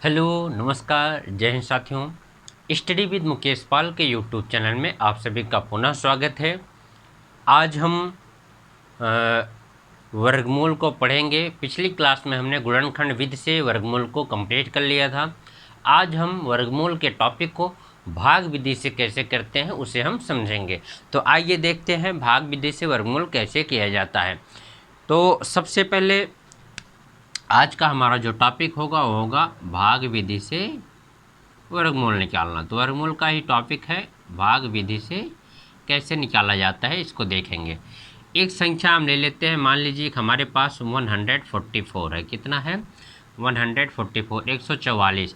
Hello, नमस्कार, जय हिंद साथियों। स्टडी विद मुकेश पाल के यूट्यूब चैनल में आप सभी का पुनः स्वागत है। आज हम अ, वर्गमूल को पढ़ेंगे। पिछली क्लास में हमने गुणनखंड विधि से वर्गमूल को कंप्लीट कर लिया था। आज हम वर्गमूल के टॉपिक को भाग विधि से कैसे करते हैं उसे हम समझेंगे। तो आइए देखते हैं भाग विधि से वर्गमूल कैसे किया जाता है। तो सबसे पहले आज का हमारा जो टॉपिक होगा वो होगा भाग विधि से वर्गमूल निकालना। तो वर्गमूल का ही टॉपिक है, भाग विधि से कैसे निकाला जाता है इसको देखेंगे। एक संख्या हम ले लेते हैं, मान लीजिए हमारे पास 144 है। कितना है? 144, 144।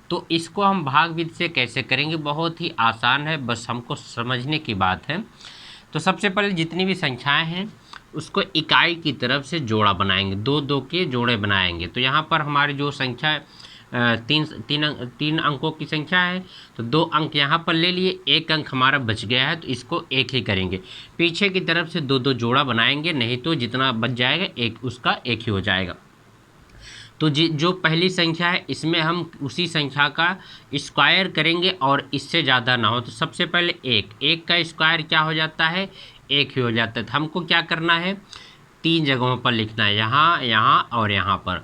तो इसको हम भाग विधि से कैसे करेंगे? बहुत ही आसान है, बस हमको समझने की बात है। तो सबसे पहले जितनी भी संख्याएं हैं उसको इकाई की तरफ से जोड़ा बनाएंगे, दो दो के जोड़े बनाएंगे। तो यहाँ पर हमारी जो संख्या तीन अंकों की संख्या है, तो 2 अंक यहाँ पर ले लिए, 1 अंक हमारा बच गया है तो इसको 1 ही करेंगे। पीछे की तरफ से दो दो जोड़ा बनाएंगे, नहीं तो जितना बच जाएगा एक उसका 1 ही हो जाएगा। तो जो पहली संख्या है इसमें हम उसी संख्या का स्क्वायर करेंगे और इससे ज़्यादा ना हो। तो सबसे पहले एक का स्क्वायर क्या हो जाता है? 1 ही हो जाता है। तो हमको क्या करना है? 3 जगहों पर लिखना है, यहाँ, यहाँ और यहाँ पर।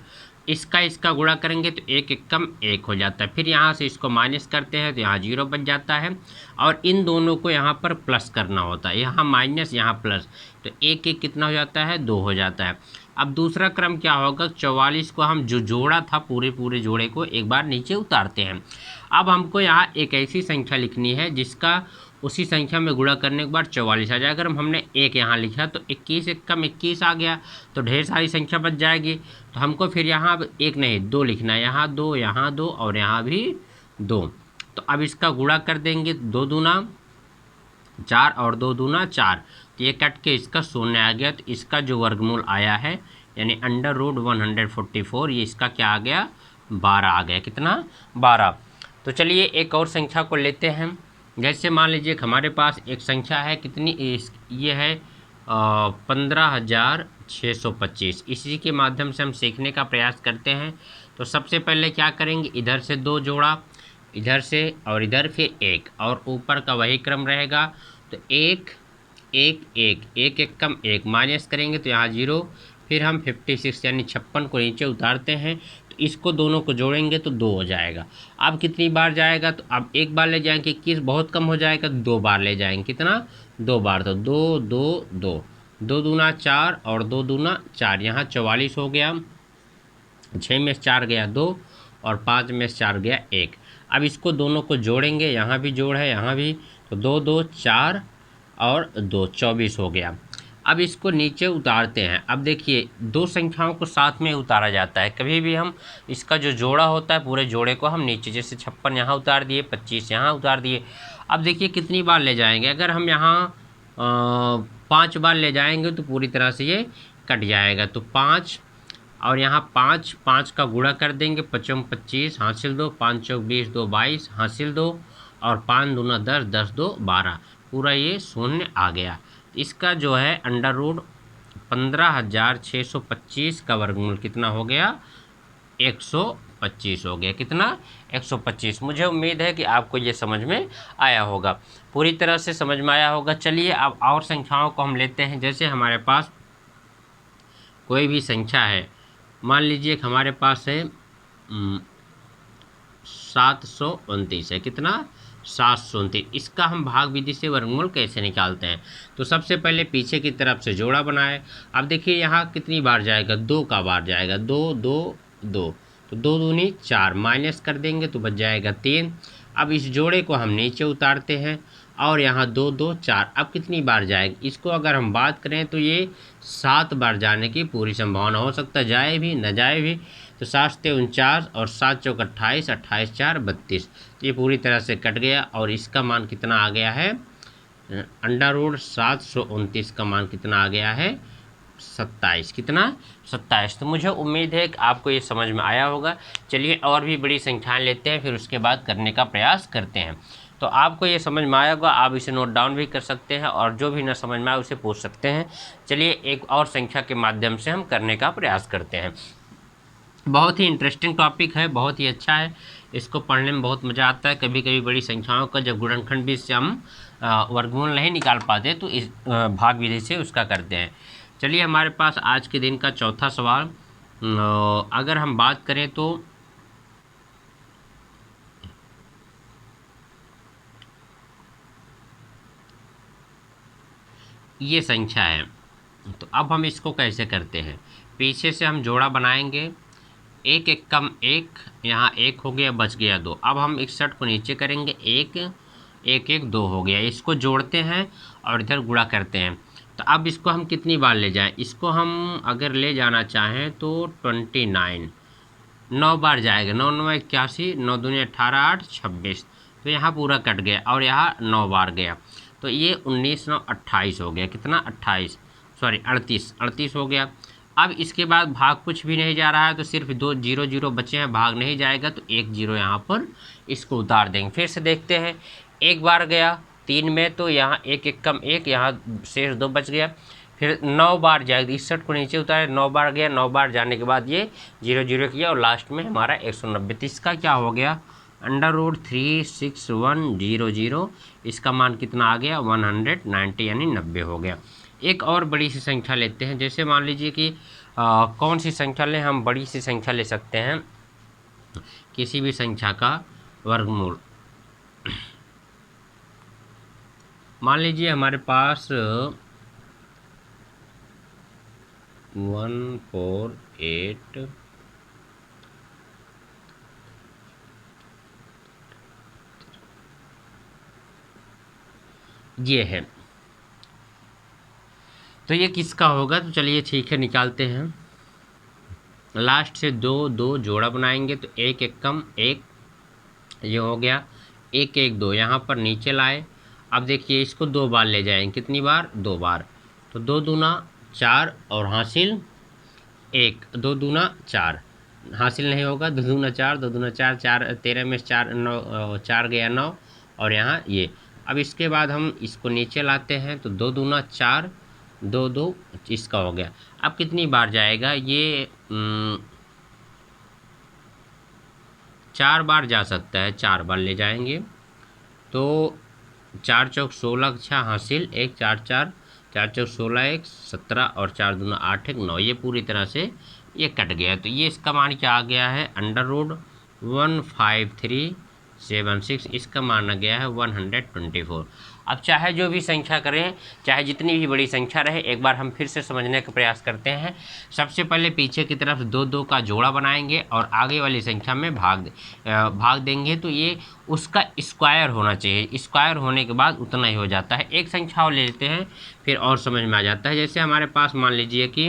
इसका गुणा करेंगे तो 1 एकम 1 हो जाता है। फिर यहाँ से इसको माइनस करते हैं तो यहाँ 0 बच जाता है और इन दोनों को यहाँ पर प्लस करना होता है, यहाँ माइनस यहाँ प्लस। तो 1 1 कितना हो जाता है? 2 हो जाता है। अब दूसरा क्रम क्या होगा? 44 को हम जो जोड़ा था पूरे जोड़े को एक बार नीचे उतारते हैं। अब हमको यहाँ एक ऐसी संख्या लिखनी है जिसका उसी संख्या में गुणा करने के बाद 44 आ जाए। अगर हमने 1 यहाँ लिखा तो 21 एकम 21 आ गया, तो ढेर सारी संख्या बच जाएगी। तो हमको फिर यहाँ 1 नहीं 2 लिखना है, यहाँ 2, यहाँ 2 और यहाँ भी 2। तो अब इसका गुणा कर देंगे, 2 दूना 4 और 2 दूना 4। तो ये कट के इसका 0 आ गया। तो इसका जो वर्गमूल आया है यानी √144, ये इसका क्या आ गया? 12 आ गया। कितना? 12। तो चलिए एक और संख्या को लेते हैं। जैसे मान लीजिए हमारे पास एक संख्या है, कितनी? ये है 15,625। इसी के माध्यम से हम सीखने का प्रयास करते हैं। तो सबसे पहले क्या करेंगे? इधर से 2 जोड़ा, इधर से और इधर फिर 1 और ऊपर का वही क्रम रहेगा। तो 1 1 1 1 एकम 1 माइनस करेंगे तो यहाँ 0। फिर हम 56 यानी 56 को नीचे उतारते हैं, तो इसको दोनों को जोड़ेंगे तो 2 हो जाएगा। अब कितनी बार जाएगा? तो अब एक बार ले जाएंगे, 21 बहुत कम हो जाएगा, 2 बार ले जाएंगे। कितना? 2 बार। तो 2 2 2, 2 दूना 4 और 2 दूना 4, यहाँ 44 हो गया। 6 में से 4 गया 2 और 5 में से 4 गया 1। अब इसको दोनों को जोड़ेंगे, यहाँ भी जोड़ है, यहाँ भी। तो 2 2 4 और 2 24 हो गया। अब इसको नीचे उतारते हैं। अब देखिए दो संख्याओं को साथ में उतारा जाता है। कभी भी हम इसका जो जोड़ा होता है पूरे जोड़े को हम नीचे, जैसे 56 यहाँ उतार दिए, 25 यहाँ उतार दिए। अब देखिए कितनी बार ले जाएंगे? अगर हम यहाँ 5 बार ले जाएंगे तो पूरी तरह से ये कट जाएगा। तो 5 और यहाँ 5 5 का गुणा कर देंगे, 5 25 हासिल 2, 5 चौक 20, 2 22 हासिल 2 और 5 दूना 10, 10 2 12, पूरा ये 0 आ गया। इसका जो है √15,625 का वर्गमूल कितना हो गया? 125 हो गया। कितना? 125। मुझे उम्मीद है कि आपको ये समझ में आया होगा, पूरी तरह से समझ में आया होगा। चलिए अब और संख्याओं को हम लेते हैं। जैसे हमारे पास कोई भी संख्या है, मान लीजिए हमारे पास है 729 है। कितना? 729। इसका हम भाग विधि से वर्गमूल कैसे निकालते हैं? तो सबसे पहले पीछे की तरफ से जोड़ा बनाए। अब देखिए यहाँ कितनी बार जाएगा? 2 का बार जाएगा, 2 2 2। तो 2 दूनी 4 माइनस कर देंगे तो बच जाएगा 3। अब इस जोड़े को हम नीचे उतारते हैं और यहाँ 2 2 4। अब कितनी बार जाएगी? इसको अगर हम बात करें तो ये 7 बार जाने की पूरी संभावना हो सकता है, जाए भी न जाए भी। तो 7 से 49 और 7 चौक 28, 28 4 32। तो ये पूरी तरह से कट गया और इसका मान कितना आ गया है? √729 का मान कितना आ गया है? 27। कितना? 27। तो मुझे उम्मीद है कि आपको ये समझ में आया होगा। चलिए और भी बड़ी संख्याएं लेते हैं, फिर उसके बाद करने का प्रयास करते हैं। तो आपको ये समझ में आया होगा, आप इसे नोट डाउन भी कर सकते हैं और जो भी ना समझ में आए उसे पूछ सकते हैं। चलिए एक और संख्या के माध्यम से हम करने का प्रयास करते हैं। बहुत ही इंटरेस्टिंग टॉपिक है, बहुत ही अच्छा है, इसको पढ़ने में बहुत मज़ा आता है। कभी कभी बड़ी संख्याओं का जब गुणनखंड भी से हम वर्गमूल नहीं निकाल पाते तो इस भाग विधि से उसका करते हैं। चलिए हमारे पास आज के दिन का चौथा सवाल, अगर हम बात करें तो ये संख्या है, तो अब हम इसको कैसे करते हैं। पीछे से हम जोड़ा बनाएंगे, एक एक कम एक, यहाँ एक हो गया, बच गया दो। अब हम 61 को नीचे करेंगे, एक एक एक दो हो गया, इसको जोड़ते हैं और इधर गुणा करते हैं। तो अब इसको हम कितनी बार ले जाएं, इसको हम अगर ले जाना चाहें तो 29 9 बार जाएगा, 9 9 81, 9 दूनी 18 8 26, तो यहाँ पूरा कट गया और यहाँ 9 बार गया, तो ये 19 9 28 हो गया। कितना 28, सॉरी 38 हो गया। अब इसके बाद भाग कुछ भी नहीं जा रहा है, तो सिर्फ दो जीरो जीरो बचे हैं, भाग नहीं जाएगा, तो एक जीरो यहाँ पर इसको उतार देंगे। फिर से देखते हैं, एक बार गया 3 में, तो यहाँ एक एक कम एक, यहाँ शेष 2 बच गया। फिर 9 बार जाएगा, 61 को नीचे उतारे, 9 बार गया, 9 बार जाने के बाद ये 0 0 किया और लास्ट में हमारा 190। तो इसका क्या हो गया, √36100, इसका मान कितना आ गया 190, यानी 90 हो गया। एक और बड़ी सी संख्या लेते हैं, जैसे मान लीजिए कि कौन सी संख्या लें, हम बड़ी सी संख्या ले सकते हैं, किसी भी संख्या का वर्गमूल। मान लीजिए हमारे पास 148 ये है, तो ये किसका होगा। तो चलिए ठीक है, निकालते हैं। लास्ट से दो दो जोड़ा बनाएंगे, तो एक एक कम एक, ये हो गया, एक एक दो, यहाँ पर नीचे लाए। अब देखिए इसको 2 बार ले जाएंगे, कितनी बार, 2 बार, तो 2 दूना 4 और हासिल 1, 2 दूना 4, हासिल नहीं होगा, 2 दूना 4, 2 दूना 4, 4 13 में 4 9, 4 गया 9, और यहाँ ये। अब इसके बाद हम इसको नीचे लाते हैं, तो 2 दूना 4, 2 2 इसका हो गया। अब कितनी बार जाएगा ये, 4 बार जा सकता है, 4 बार ले जाएंगे, तो 4 चौक 16, अच्छा हासिल 1, 4 4, 4 चौक 16 1 17, और 4 दूना 8 1 9, ये पूरी तरह से ये कट गया। तो ये इसका मान क्या आ गया है, √15376, इसका मान आ गया है 124। अब चाहे जो भी संख्या करें, चाहे जितनी भी बड़ी संख्या रहे, एक बार हम फिर से समझने का प्रयास करते हैं। सबसे पहले पीछे की तरफ 2 2 का जोड़ा बनाएंगे और आगे वाली संख्या में भाग देंगे, तो ये उसका स्क्वायर होना चाहिए। स्क्वायर होने के बाद उतना ही हो जाता है। एक संख्या और ले लेते हैं, फिर और समझ में आ जाता है। जैसे हमारे पास मान लीजिए कि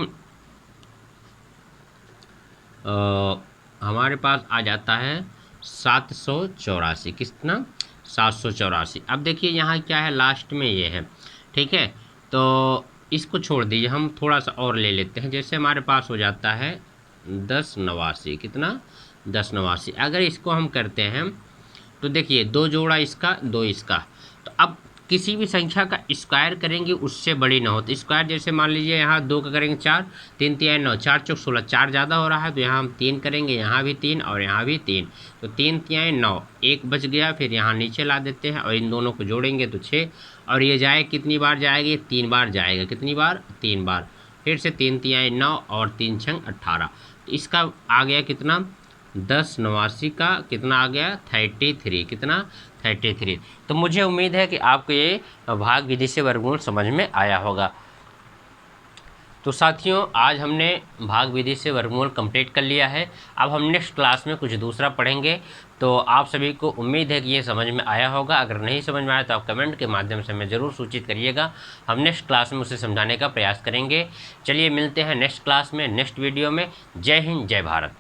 हमारे पास आ जाता है 784, कितना 784। अब देखिए यहाँ क्या है, लास्ट में ये है, ठीक है, तो इसको छोड़ दीजिए, हम थोड़ा सा और ले लेते हैं। जैसे हमारे पास हो जाता है 1089, कितना 1089। अगर इसको हम करते हैं तो देखिए 2 जोड़ा इसका 2 इसका, तो अब किसी भी संख्या का स्क्वायर करेंगे उससे बड़ी ना हो, तो स्क्वायर जैसे मान लीजिए यहाँ 2 का करेंगे 4, 3 3 9, 4 चौक 16, 4 ज़्यादा हो रहा है, तो यहाँ हम 3 करेंगे, यहाँ भी 3 और यहाँ भी 3, तो 3 3 9, 1 बच गया। फिर यहाँ नीचे ला देते हैं और इन दोनों को जोड़ेंगे तो 6, और ये जाए कितनी बार जाएगी, 3 बार जाएगा, कितनी बार 3 बार। फिर से 3 3 9 और 3 6 18, तो इसका आ गया कितना 1089 का कितना आ गया 33, कितना 33। तो मुझे उम्मीद है कि आपको ये भाग विधि से वर्गमूल समझ में आया होगा। तो साथियों, आज हमने भाग विधि से वर्गमूल कंप्लीट कर लिया है। अब हम नेक्स्ट क्लास में कुछ दूसरा पढ़ेंगे। तो आप सभी को उम्मीद है कि ये समझ में आया होगा। अगर नहीं समझ में आया तो आप कमेंट के माध्यम से हमें ज़रूर सूचित करिएगा, हम नेक्स्ट क्लास में उसे समझाने का प्रयास करेंगे। चलिए मिलते हैं नेक्स्ट क्लास में, नेक्स्ट वीडियो में। जय हिंद, जय भारत।